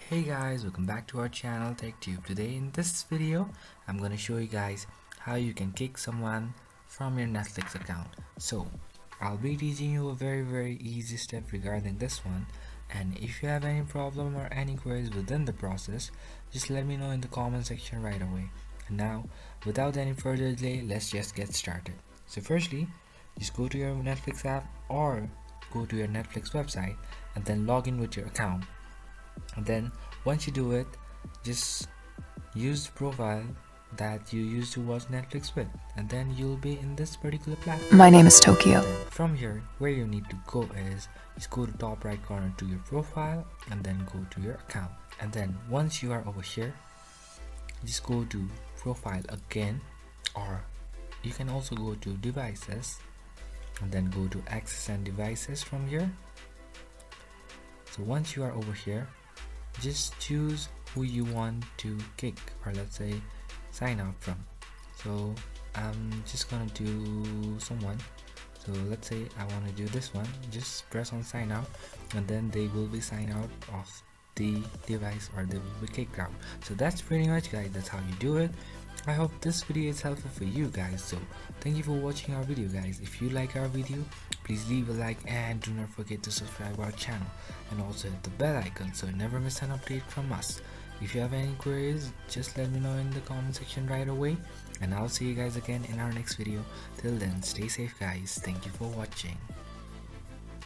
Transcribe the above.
Hey guys, welcome back to our channel TechTube. Today in this video I'm gonna show you guys how you can kick someone from your Netflix account. So I'll be teaching you a very easy step regarding this one, and if you have any problem or any queries within the process, just let me know in the comment section right away. And now without any further delay, let's just get started. So firstly, just go to your Netflix app or go to your Netflix website and then log in with your account. And then once you do it, just use the profile that you used to watch Netflix with, and then you'll be in this particular platform. My name is Tokyo. From here, where you need to go is just go to top right corner to your profile and then go to your account. And then once you are over here, just go to profile again, or you can also go to devices and then go to access and devices from here. So once you are over here, just choose who you want to kick, or let's say sign out from. So I'm just gonna do someone. So let's say I want to do this one. Just press on sign out and then they will be signed out of the device, or they will be kicked out. So that's pretty much, guys, that's how you do it. I hope this video is helpful for you guys. So thank you for watching our video, guys. If you like our video, please leave a like and do not forget to subscribe our channel, and also hit the bell icon so you never miss an update from us. If you have any queries, just let me know in the comment section right away, and I'll see you guys again in our next video. Till then, stay safe, guys. Thank you for watching.